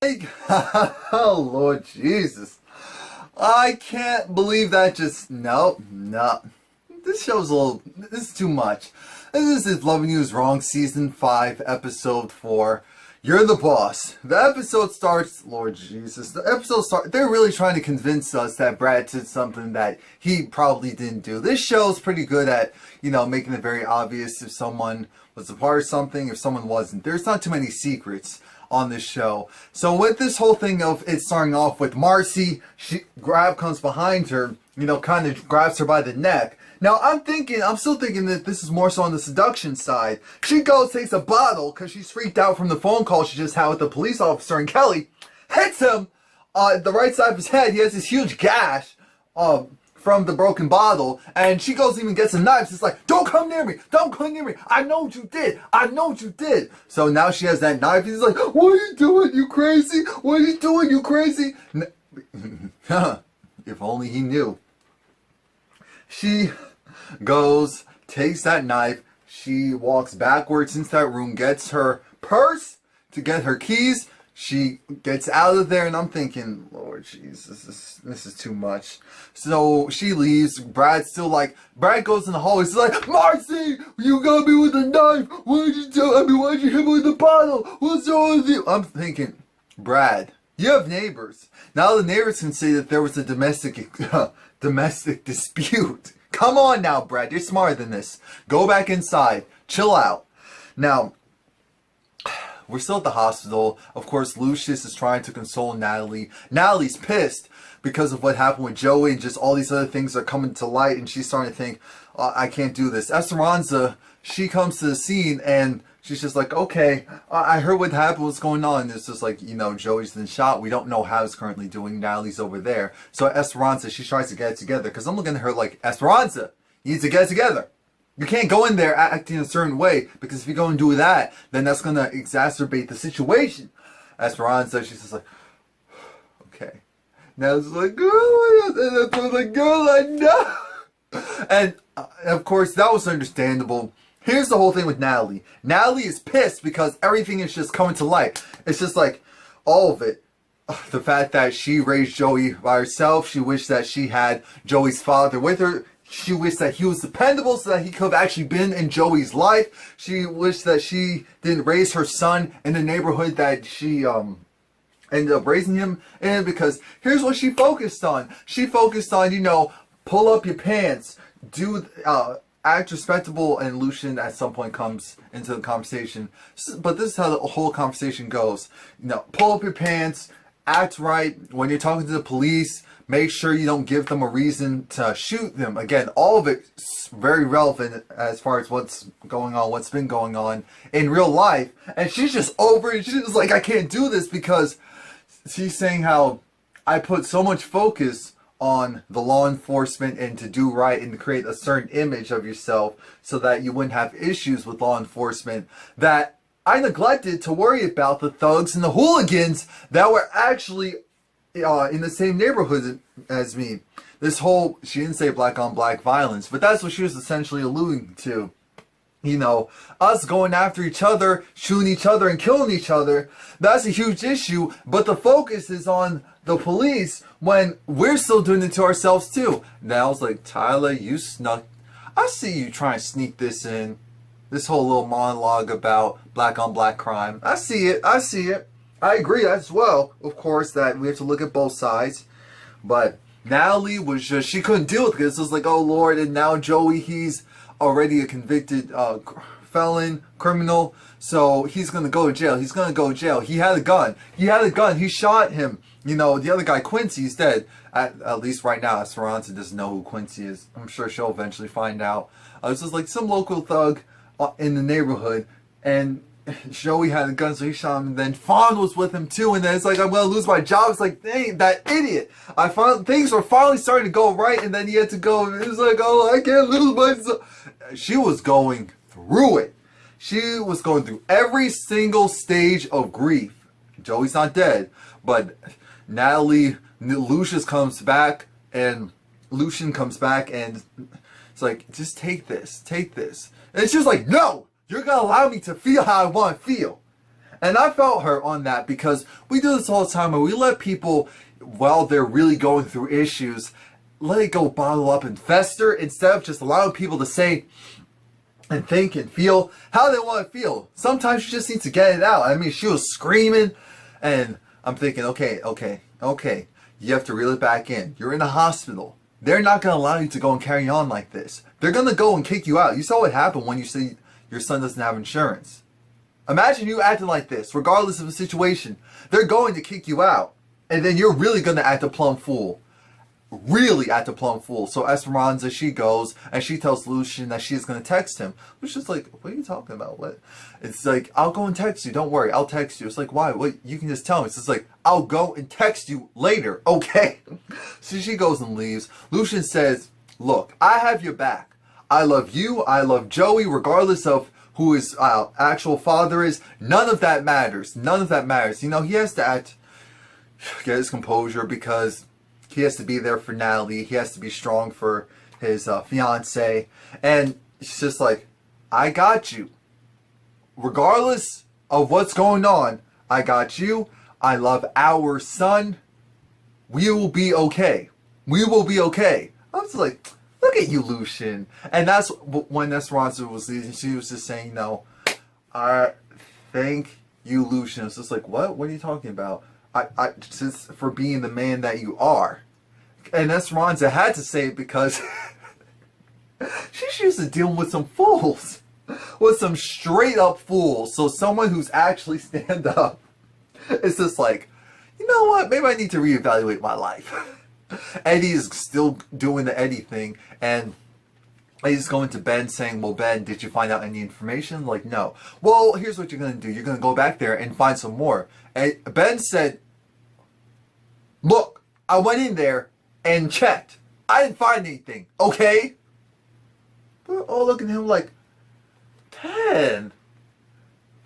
Oh, Lord Jesus. I can't believe that just... No, no. This show's a little... This is too much. This is Loving You Is Wrong, Season 5, Episode 4. You're the boss. The episode starts... Lord Jesus. The episode starts... They're really trying to convince us that Brad did something that he probably didn't do. This show's pretty good at, making it very obvious if someone was a part of something, if someone wasn't. There's not too many secrets on this show. So with this whole thing of it starting off with Marcy, Grab comes behind her, kind of grabs her by the neck. Now I'm still thinking that this is more so on the seduction side. She goes, takes a bottle, because she's freaked out from the phone call she just had with the police officer, and Kelly hits him on the right side of his head. He has this huge gash from the broken bottle, and she goes and even gets a knife. She's like, don't come near me, don't come near me, I know what you did, I know what you did. So now she has that knife. He's like, what are you doing, you crazy? What are you doing, you crazy? If only he knew. She goes, takes that knife, she walks backwards into that room, gets her purse to get her keys. She gets out of there, and I'm thinking, Lord Jesus, this is too much. So she leaves. Brad goes in the hallway. He's like, Marcy, you got me with a knife. What did you do? Why did you hit me with a bottle? What's wrong with you? I'm thinking, Brad, you have neighbors. Now the neighbors can say that there was a domestic dispute. Come on now, Brad. You're smarter than this. Go back inside. Chill out. Now, we're still at the hospital. Of course, Lucius is trying to console Natalie. Natalie's pissed because of what happened with Joey, and just all these other things are coming to light, and she's starting to think, I can't do this. Esperanza, she comes to the scene, and she's just like, okay, I heard what happened, what's going on. And it's just like, Joey's been shot. We don't know how he's currently doing. Natalie's over there. So Esperanza, she tries to get it together, because I'm looking at her like, Esperanza, you need to get it together. You can't go in there acting a certain way, because if you go and do that, then that's going to exacerbate the situation. Esperanza, she's just like, okay. Now it's like, oh my God, and that's like, girl, I know. And of course, that was understandable. Here's the whole thing with Natalie. Natalie is pissed because everything is just coming to light. It's just like, all of it. The fact that she raised Joey by herself. She wished that she had Joey's father with her. She wished that he was dependable so that he could have actually been in Joey's life. She wished that she didn't raise her son in the neighborhood that she ended up raising him in, because here's what she focused on. She focused on, pull up your pants, act respectable, and Lucian at some point comes into the conversation. But this is how the whole conversation goes. Pull up your pants, act right when you're talking to the police. Make sure you don't give them a reason to shoot them. Again, all of it's very relevant as far as what's going on, what's been going on in real life. And she's just over it. She's just like, I can't do this, because she's saying how I put so much focus on the law enforcement and to do right and to create a certain image of yourself so that you wouldn't have issues with law enforcement, that I neglected to worry about the thugs and the hooligans that were actually in the same neighborhood as me. She didn't say black on black violence, but that's what she was essentially alluding to. Us going after each other, shooting each other, and killing each other, that's a huge issue, but the focus is on the police when we're still doing it to ourselves too. Now I was like, Tyler, you snuck. I see you trying to sneak this in. This whole little monologue about black on black crime. I see it. I see it. I agree as well, of course, that we have to look at both sides. But Natalie was just, she couldn't deal with this. It was like, oh Lord, and now Joey, he's already a convicted felon, criminal, so he's going to go to jail. He's going to go to jail. He had a gun. He shot him. The other guy, Quincy's dead. At least right now, Esperanza doesn't know who Quincy is. I'm sure she'll eventually find out. This is like some local thug in the neighborhood, and Joey had a gun, so he shot him, and then Fawn was with him too, and then it's like, I'm gonna lose my job. It's like, dang, that idiot. Things were finally starting to go right, and then he had to go, and it was like, oh, I can't lose myself. She was going through it. She was going through every single stage of grief. Joey's not dead, but Lucius comes back, and Lucian comes back, and it's like, just take this. And it's just like, no! You're going to allow me to feel how I want to feel. And I felt her on that because we do this all the time, and we let people, while they're really going through issues, let it go bottle up and fester instead of just allowing people to say and think and feel how they want to feel. Sometimes you just need to get it out. I mean, she was screaming, and I'm thinking, okay, you have to reel it back in. You're in a hospital. They're not going to allow you to go and carry on like this. They're going to go and kick you out. You saw what happened when you say your son doesn't have insurance. Imagine you acting like this, regardless of the situation. They're going to kick you out. And then you're really going to act a plumb fool. Really act a plumb fool. So Esperanza, she goes and she tells Lucian that she's going to text him. Lucian's like, what are you talking about? What? It's like, I'll go and text you. Don't worry, I'll text you. It's like, why? What? You can just tell me. It's just like, I'll go and text you later, okay? So she goes and leaves. Lucian says, look, I have your back. I love you. I love Joey, regardless of who his actual father is. None of that matters. None of that matters. You know, he has to get his composure because he has to be there for Natalie. He has to be strong for his fiance. And she's just like, I got you. Regardless of what's going on, I got you. I love our son. We will be okay. We will be okay. I was like, look at you, Lucian. And that's when Esperanza was leaving. She was just saying, no, I thank you, Lucian. It's just like, what? What are you talking about? I just for being the man that you are. And Esperanza had to say it because she's used to dealing with some fools. With some straight up fools. So someone who's actually stand up. It's just like, you know what? Maybe I need to reevaluate my life. Eddie's still doing the Eddie thing. And he's going to Ben saying, well, Ben, did you find out any information? Like, no. Well, here's what you're going to do. You're going to go back there and find some more. And Ben said, look, I went in there and checked. I didn't find anything. Okay? We're all looking at him like, Ben.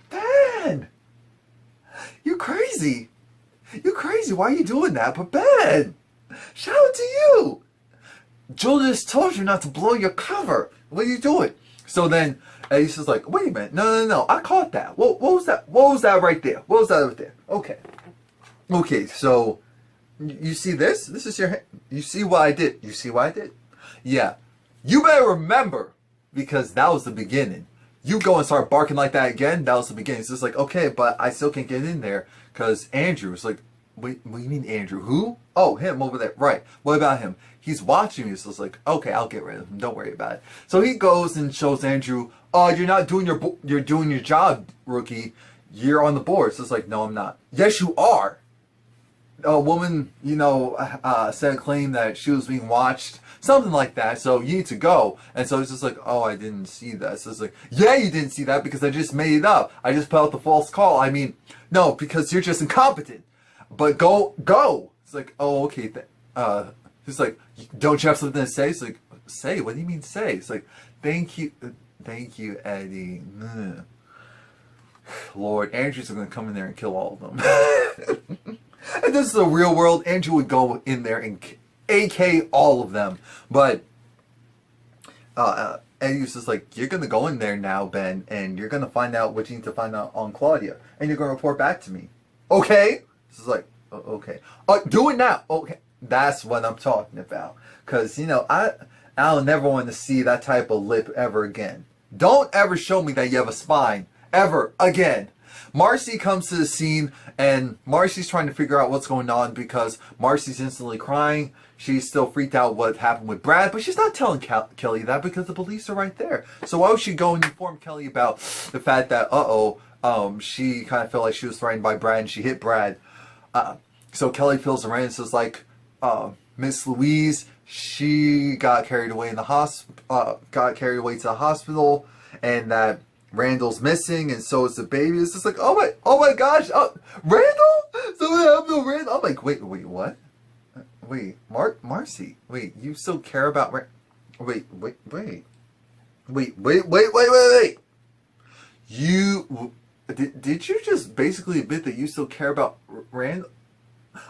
Ben. You crazy. You crazy. Why are you doing that? But Ben, shout out to you. Julius told you not to blow your cover. What are you doing? So then Eddie's just like, wait a minute. No. I caught that. What was that? What was that right there? What was that right there? Okay. Okay, so you see this? This is your... You see what I did? You see what I did? Yeah. You better remember, because that was the beginning. You go and start barking like that again, that was the beginning. It's just like, okay, but I still can't get in there, because Andrew is like, wait, what do you mean Andrew? Who? Oh, him over there. Right. What about him? He's watching you, so it's like, okay, I'll get rid of him. Don't worry about it. So he goes and shows Andrew, you're not doing you're doing your job, rookie. You're on the board. So it's like, no, I'm not. Yes, you are. A woman, you know, said a claim that she was being watched, something like that, so you need to go. And so it's just like, oh, I didn't see that. So it's like, yeah, you didn't see that because I just made it up. I just put out the false call. I mean, no, because you're just incompetent. But go. It's like, oh, okay. It's like, don't you have something to say? It's like, say? What do you mean say? It's like, thank you, Eddie. Lord, Andrew's going to come in there and kill all of them. And this is the real world. Andrew would go in there and AK all of them. But Eddie's just like, you're going to go in there now, Ben, and you're going to find out what you need to find out on Claudia. And you're going to report back to me. Okay? This is like, okay. Do it now. Okay. That's what I'm talking about. Because, you know, I'll never want to see that type of lip ever again. Don't ever show me that you have a spine. Ever again. Marcy comes to the scene, and Marcy's trying to figure out what's going on because Marcy's instantly crying. She's still freaked out what happened with Brad, but she's not telling Kelly that because the police are right there. So why would she go and inform Kelly about the fact that, she kind of felt like she was threatened by Brad and she hit Brad. So Kelly fills her in and says, like, Miss Louise, she got carried away in the got carried away to the hospital, and that Randall's missing, and so is the baby. It's just like, oh my gosh, Randall? So what happened to Randall? I'm like, wait, what? Wait, Marcy, wait, you still care about wait. You, did you just basically admit that you still care about Randall?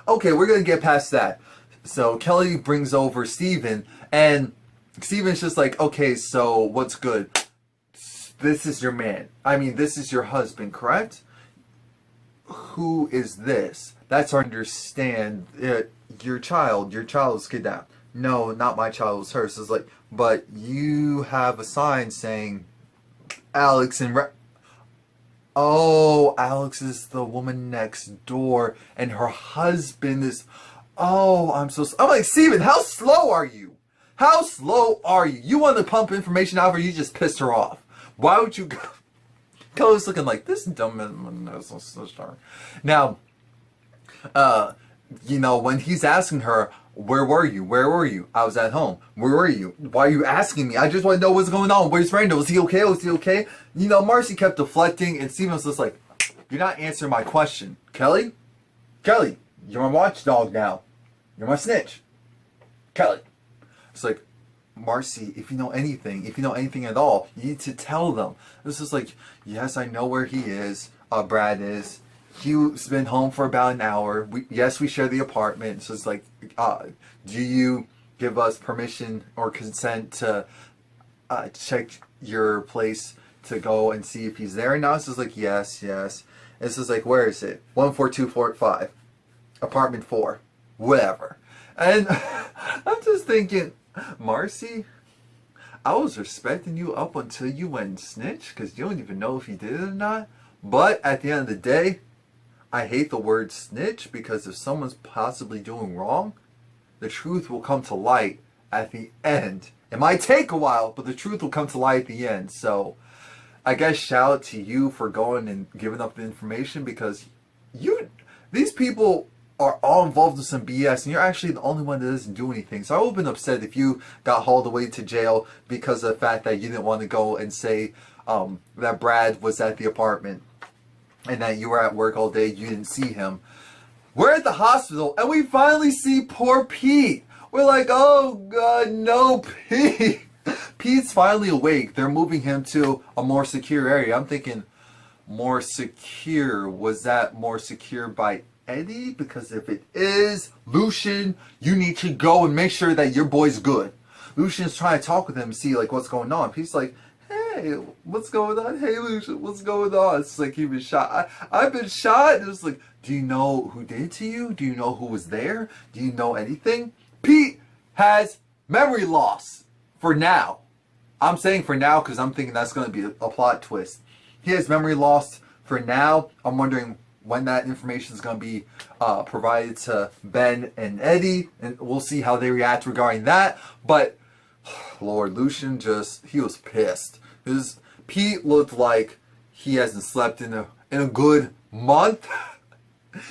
Okay, we're gonna get past that. So Kelly brings over Steven, and Steven's just like, okay, so what's good? This is your man. I mean, this is your husband, correct? who is this? That's hard to understand. Your child was kidnapped. No, not my child, it was hers. It's like, but you have a sign saying Alex and oh, Alex is the woman next door, and her husband is. Oh, I'm like, Steven, how slow are you? How slow are you? You want to pump information out, or you just pissed her off? Why would you go? Kelly's looking like this dumb man. Now, you know, when he's asking her, where were you? Where were you? I was at home. Where were you? Why are you asking me? I just want to know what's going on. Where's Randall? Is he okay? Was he okay? You know, Marcy kept deflecting, and Steven was just like, you're not answering my question. Kelly? Kelly, you're my watchdog now. You're my snitch. Kelly. It's like, Marcy, if you know anything at all, you need to tell them. This is like, yes, I know where he is, Brad is. He's been home for about an hour. Yes, we share the apartment. So it's like, do you give us permission or consent to check your place to go and see if he's there? And now it's just like, yes. It's just like, where is it? 14245, apartment 4, whatever. And I'm just thinking, Marcy, I was respecting you up until you went and snitched, because you don't even know if he did it or not. But at the end of the day, I hate the word snitch, because if someone's possibly doing wrong, the truth will come to light at the end. It might take a while, but the truth will come to light at the end. So I guess shout out to you for going and giving up the information, because these people are all involved in some BS, and you're actually the only one that doesn't do anything. So I would have been upset if you got hauled away to jail because of the fact that you didn't want to go and say that Brad was at the apartment and that you were at work all day, you didn't see him. We're at the hospital, and we finally see poor Pete. We're like, oh God, no, Pete. Pete's finally awake. They're moving him to a more secure area. I'm thinking, more secure, was that more secure by Eddie? Because if it is, Lucian, you need to go and make sure that your boy's good. Lucian's trying to talk with him and see like what's going on. Pete's like, hey, what's going on? Hey, Lucian, what's going on? It's like, you've been shot. I've been shot. And it's like, do you know who did it to you? Do you know who was there? Do you know anything? Pete has memory loss for now. I'm saying for now because I'm thinking that's going to be a plot twist. He has memory loss for now. I'm wondering when that information is going to be provided to Ben and Eddie, and we'll see how they react regarding that. But Lord, Lucian he was pissed. Pete looked like he hasn't slept in a good month.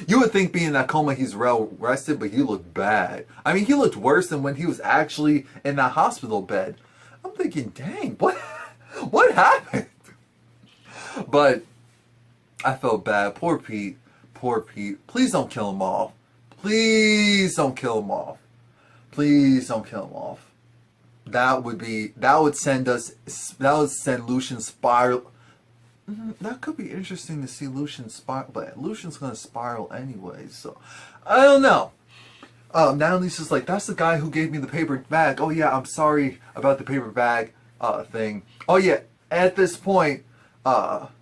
You would think being in that coma he's well rested, but he looked bad. I mean, he looked worse than when he was actually in that hospital bed. I'm thinking, dang, what happened? But I felt bad. Poor Pete. Poor Pete. Please don't kill him off. Please don't kill him off. Please don't kill him off. That would send Lucian spiral. That could be interesting to see Lucian spiral, but Lucian's gonna spiral anyway, so I don't know. Natalie's just like, that's the guy who gave me the paper bag. Oh yeah, I'm sorry about the paper bag thing. Oh yeah, at this point,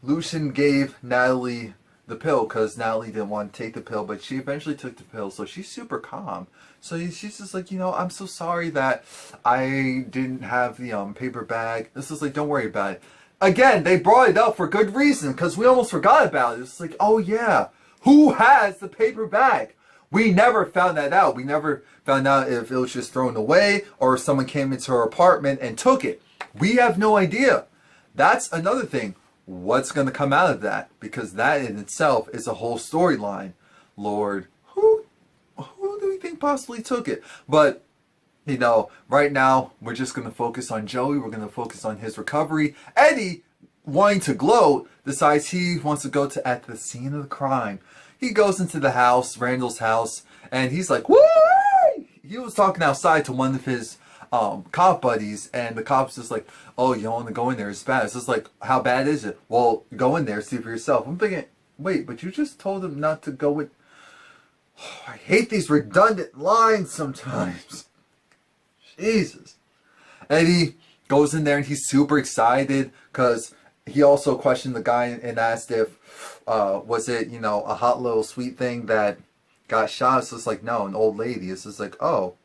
Lucian gave Natalie the pill because Natalie didn't want to take the pill, but she eventually took the pill, so she's super calm. So she's just like, you know, I'm so sorry that I didn't have the paper bag. This is like, don't worry about it. Again, they brought it up for good reason, because we almost forgot about it. It's like, oh yeah, who has the paper bag? We never found that out. We never found out if it was just thrown away or if someone came into her apartment and took it. We have no idea. That's another thing. What's going to come out of that? Because that in itself is a whole storyline. Lord, who do we think possibly took it? But, you know, right now we're just going to focus on Joey. We're going to focus on his recovery. Eddie, wanting to gloat, decides he wants to go at the scene of the crime. He goes into the house, Randall's house, and he's like, woo! He was talking outside to one of his cop buddies, and the cop's just like, oh, you don't want to go in there, it's bad. It's just like, how bad is it? Well, go in there, see for yourself. I'm thinking, wait, but you just told him not to go in. Oh, I hate these redundant lines sometimes. Jesus. Eddie goes in there and he's super excited because he also questioned the guy and asked if was it, you know, a hot little sweet thing that got shot. It's just like, no, an old lady. It's just like, oh,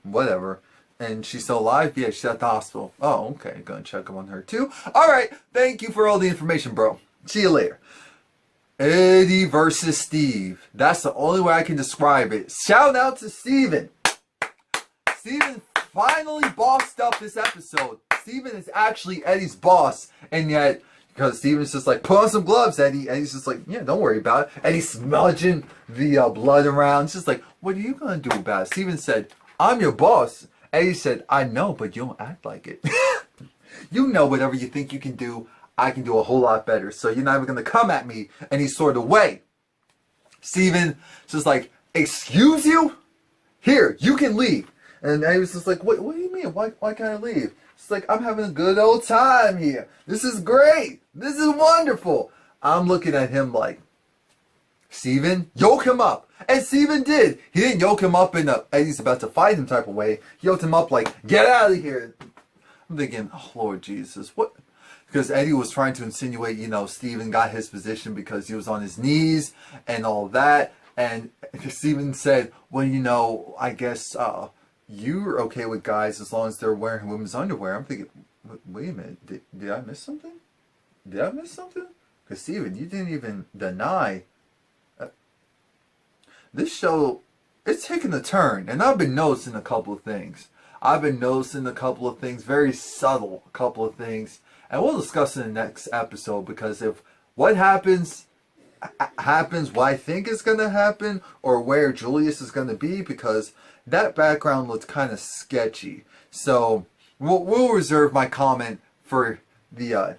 whatever. And she's still alive? Yeah, she's at the hospital. Oh, okay. Gonna check up on her too. Alright, thank you for all the information, bro. See you later. Eddie versus Steve. That's the only way I can describe it. Shout out to Steven. Steven finally bossed up this episode. Steven is actually Eddie's boss. And yet, because Steven's just like, put on some gloves, Eddie. Eddie's just like, yeah, don't worry about it. Eddie's smudging the blood around. It's just like, what are you going to do about it? Steven said, I'm your boss. Eddie said, I know, but you don't act like it. You know whatever you think you can do, I can do a whole lot better. So you're not even going to come at me any sort of way. Steven just like, excuse you? Here, you can leave. And Eddie was just like, what do you mean? Why can't I leave? It's like, I'm having a good old time here. This is great. This is wonderful. I'm looking at him like, Steven, yoke him up. And Steven did. He didn't yoke him up in a Eddie's about to fight him type of way. He yoked him up like, get out of here. I'm thinking, oh, Lord Jesus, what? Because Eddie was trying to insinuate, you know, Steven got his position because he was on his knees and all that. And Steven said, well, you know, I guess you're okay with guys as long as they're wearing women's underwear. I'm thinking, wait a minute, did I miss something? Did I miss something? Because Steven, you didn't even deny. This show, it's taking a turn, and I've been noticing a couple of things. Very subtle couple of things, and we'll discuss in the next episode, because if what happens, what I think is going to happen, or where Julius is going to be, because that background looks kind of sketchy. So, we'll reserve my comment for the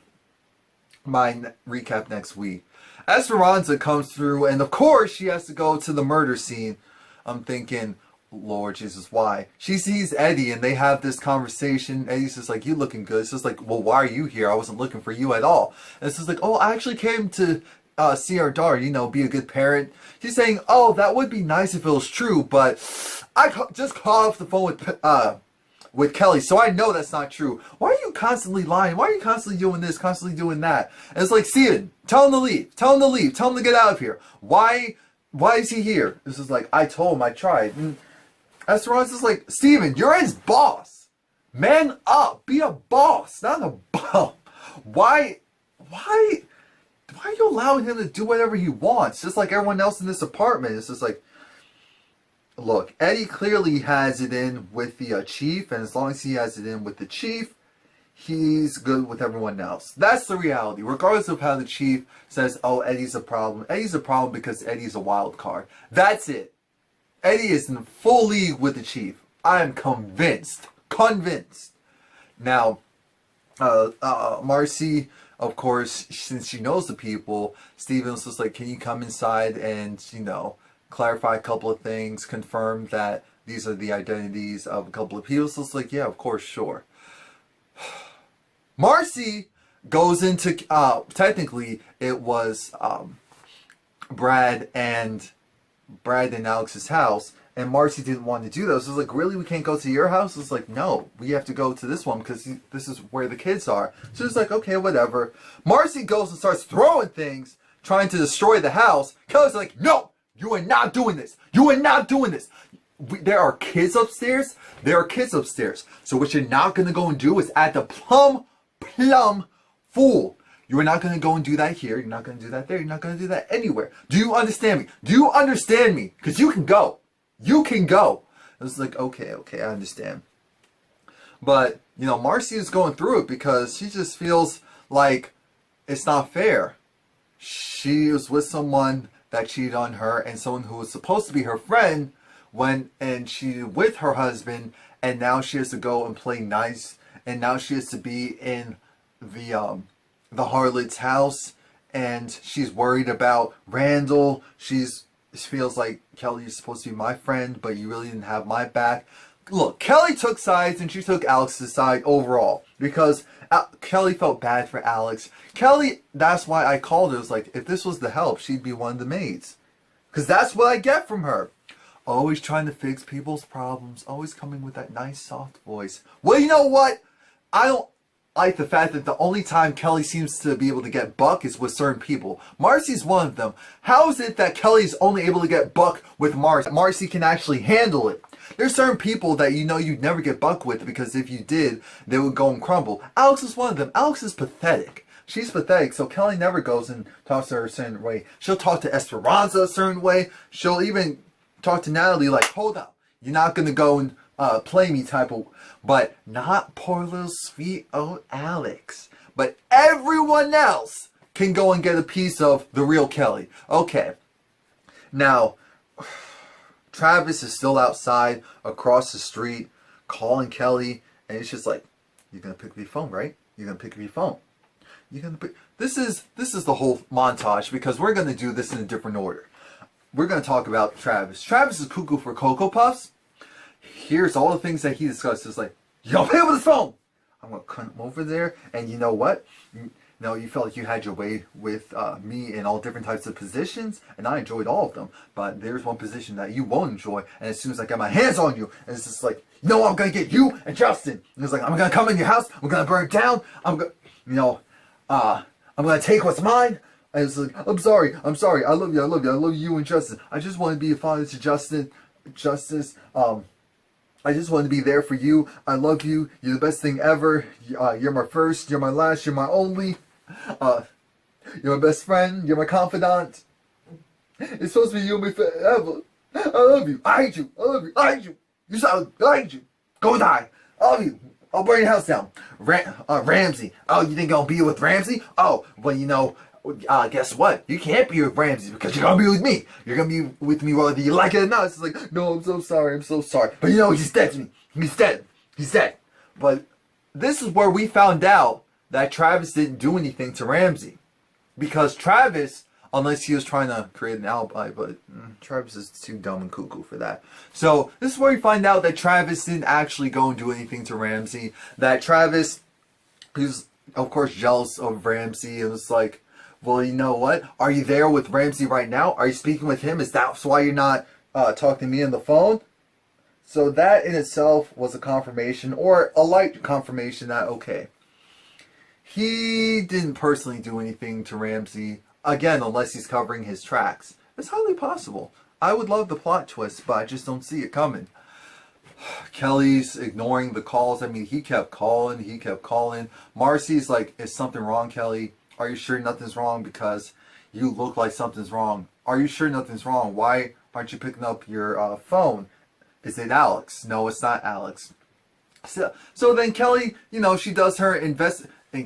my recap next week. Esperanza comes through, and of course she has to go to the murder scene. I'm thinking, Lord Jesus, why? She sees Eddie, and they have this conversation. Eddie's just like, you looking good. It's just like, well, why are you here? I wasn't looking for you at all. And it's just like, oh, I actually came to see our daughter, you know, be a good parent. She's saying, oh, that would be nice if it was true, but I just called off the phone with Kelly, so I know that's not true. Why are you constantly lying? Why are you constantly doing this, constantly doing that? And it's like, Steven, tell him to leave. Tell him to leave. Tell him to get out of here. Why is he here? This is like, I told him, I tried. And Esperanza's like, Steven, you're his boss. Man up. Be a boss, not a bum. Why are you allowing him to do whatever he wants? Just like everyone else in this apartment. It's just like, look, Eddie clearly has it in with the chief, and as long as he has it in with the chief, he's good with everyone else. That's the reality. Regardless of how the chief says, oh, Eddie's a problem. Eddie's a problem because Eddie's a wild card. That's it. Eddie is in full league with the chief. I am convinced. Convinced. Now, Marcy, of course, since she knows the people, Steven's just like, can you come inside and, you know, clarify a couple of things, confirm that these are the identities of a couple of people. So it's like, yeah, of course, sure. Marcy goes into, technically, it was Brad and Alex's house, and Marcy didn't want to do that. So it's like, really, we can't go to your house? It's like, no, we have to go to this one because this is where the kids are. So it's like, okay, whatever. Marcy goes and starts throwing things, trying to destroy the house. Kelly's like, no! You are not doing this. You are not doing this. There are kids upstairs. There are kids upstairs. So what you're not going to go and do is act a plum fool. You are not going to go and do that here. You're not going to do that there. You're not going to do that anywhere. Do you understand me? Do you understand me? Because you can go. You can go. It's like, okay, I understand. But, you know, Marcy is going through it because she just feels like it's not fair. She was with someone that cheated on her, and someone who was supposed to be her friend and she with her husband, and now she has to go and play nice, and now she has to be in the harlot's house, and she's worried about Randall. She feels like, Kelly, you're supposed to be my friend, but you really didn't have my back. Look, Kelly took sides, and she took Alex's side overall, because Kelly felt bad for Alex. Kelly, that's why I called her. It was like, if this was the help, she'd be one of the maids. Because that's what I get from her. Always trying to fix people's problems. Always coming with that nice, soft voice. Well, you know what? like the fact that the only time Kelly seems to be able to get buck is with certain people. Marcy's one of them. How is it that Kelly's only able to get buck with Marcy? Marcy can actually handle it. There's certain people that you know you'd never get buck with because if you did, they would go and crumble. Alex is one of them. Alex is pathetic. She's pathetic, so Kelly never goes and talks to her a certain way. She'll talk to Esperanza a certain way. She'll even talk to Natalie like, hold up, you're not going to go and play me type of, but not poor little sweet old Alex. But everyone else can go and get a piece of the real Kelly. Okay. Now, Travis is still outside across the street calling Kelly, and it's just like, you're going to pick up your phone, right? You're going to pick up your phone. You're going to pick... This is the whole montage because we're going to do this in a different order. We're going to talk about Travis. Travis is cuckoo for Cocoa Puffs. Here's all the things that he discusses, like, you don't pay with his phone. I'm going to come over there, and you know what? No, you felt like you had your way with me in all different types of positions, and I enjoyed all of them. But there's one position that you won't enjoy, and as soon as I get my hands on you, and it's just like, you know, I'm going to get you and Justin. And it's like, I'm going to come in your house, I'm going to burn it down, I'm going to take what's mine. And it's like, I'm sorry, I love you and Justin. I just want to be a father to Justice. I just want to be there for you. I love you. You're the best thing ever. You're my first. You're my last. You're my only. You're my best friend. You're my confidant. It's supposed to be you and me forever. I love you. I hate you. I love you. I hate you. You sound. I hate you. Go die. I love you. I'll burn your house down. Ramsey. Oh, you think I'll be with Ramsey? Oh, well, you know. Guess what? You can't be with Ramsey because you're gonna be with me. You're gonna be with me whether you like it or not. It's like, no, I'm so sorry. But you know, he's dead to me. He's dead. But this is where we found out that Travis didn't do anything to Ramsey. Because Travis, unless he was trying to create an alibi, but Travis is too dumb and cuckoo for that. So this is where we find out that Travis didn't actually go and do anything to Ramsey. That Travis, he's of course jealous of Ramsey, and it's like, well, you know what? Are you there with Ramsey right now? Are you speaking with him? Is that why you're not talking to me on the phone? So that in itself was a confirmation, or a light confirmation that, okay, he didn't personally do anything to Ramsey, again, unless he's covering his tracks. It's highly possible. I would love the plot twist, but I just don't see it coming. Kelly's ignoring the calls. I mean, he kept calling. Marcy's like, is something wrong, Kelly? Are you sure nothing's wrong? Because you look like something's wrong. Are you sure nothing's wrong? Why aren't you picking up your phone? Is it Alex? No, it's not Alex. So then Kelly, you know, she does her and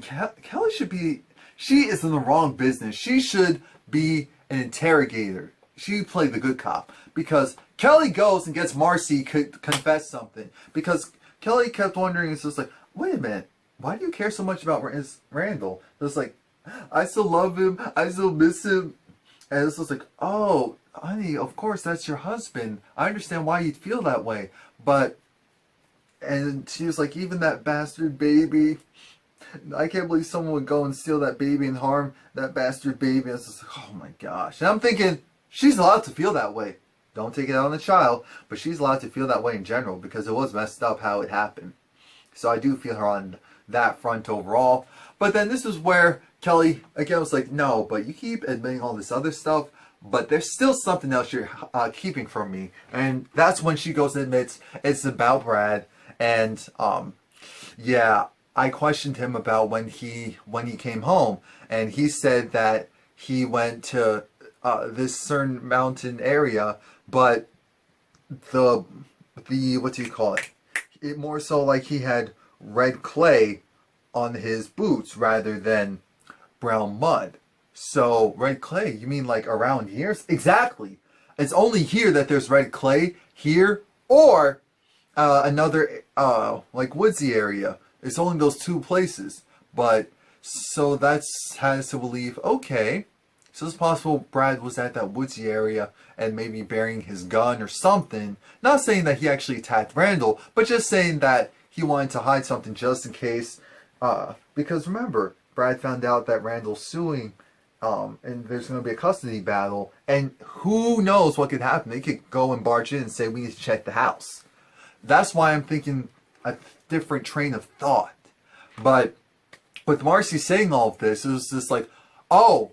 Kelly should be, she is in the wrong business. She should be an interrogator. She played the good cop. Because Kelly goes and gets Marcy confess something. Because Kelly kept wondering, it's just like, wait a minute, why do you care so much about Randall? It's like, I still love him. I still miss him. And it's just like, oh, honey, of course, that's your husband. I understand why you'd feel that way. But, and she was like, even that bastard baby. I can't believe someone would go and steal that baby and harm that bastard baby. And it's just like, oh my gosh. And I'm thinking, she's allowed to feel that way. Don't take it out on the child. But she's allowed to feel that way in general. Because it was messed up how it happened. So I do feel her on that front overall. But then this is where Kelly, again, was like, no, but you keep admitting all this other stuff, but there's still something else you're keeping from me. And that's when she goes and admits it's about Brad. And, yeah, I questioned him about when he came home. And he said that he went to this certain mountain area, but the what do you call it? It more so like he had red clay on his boots rather than brown mud. So red clay, you mean like around here? Exactly. It's only here that there's red clay, here, or another like woodsy area. It's only those two places. But so that's has to believe, okay, so it's possible Brad was at that woodsy area and maybe bearing his gun or something. Not saying that he actually attacked Randall, but just saying that he wanted to hide something just in case. Because remember, Brad found out that Randall's suing, and there's going to be a custody battle, and who knows what could happen. They could go and barge in and say, we need to check the house. That's why I'm thinking a different train of thought. But With Marcy saying all of this, it was just like, oh,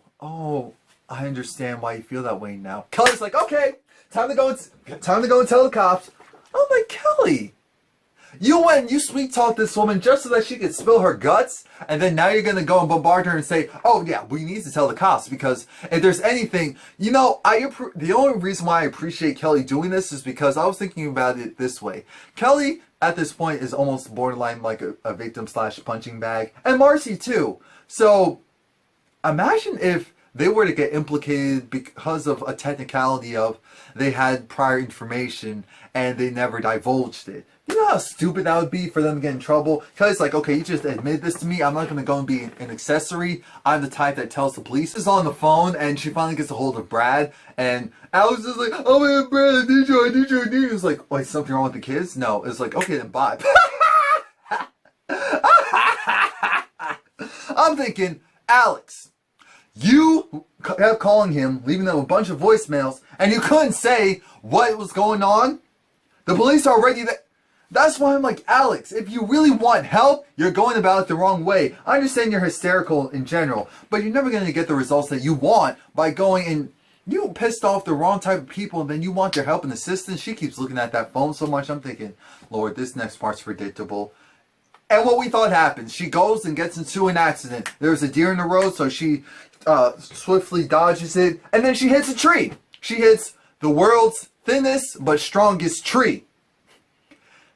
I understand why you feel that way now. Kelly's like, okay, time to go and tell the cops. I'm like, Kelly, you went and you sweet talked this woman just so that she could spill her guts, and then now you're gonna go and bombard her and say, oh yeah, we need to tell the cops, because if there's anything, you know, the only reason why I appreciate Kelly doing this is because I was thinking about it this way. Kelly, at this point, is almost borderline like a victim / punching bag, and Marcy too. So, imagine if they were to get implicated because of a technicality of they had prior information and they never divulged it. You know how stupid that would be for them to get in trouble? Because it's like, okay, you just admitted this to me. I'm not going to go and be an accessory. I'm the type that tells the police. Is on the phone, and she finally gets a hold of Brad. And Alex is like, oh man, Brad, I need you. It's like, wait, something wrong with the kids? No. It's like, okay, then bye. I'm thinking, Alex, you kept calling him, leaving them a bunch of voicemails, and you couldn't say what was going on. The police are already there. That's why I'm like, Alex, if you really want help, you're going about it the wrong way. I understand you're hysterical in general, but you're never going to get the results that you want by going and you pissed off the wrong type of people, and then you want their help and assistance. She keeps looking at that phone so much. I'm thinking, Lord, this next part's predictable. And what we thought happens, she goes and gets into an accident. There's a deer in the road, so she swiftly dodges it, and then she hits a tree. She hits the world's thinnest but strongest tree.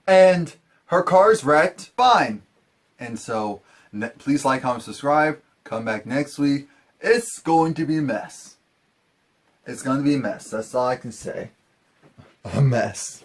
And her car's wrecked. Fine. And so, please like, comment, subscribe. Come back next week. It's going to be a mess. It's going to be a mess. That's all I can say. A mess.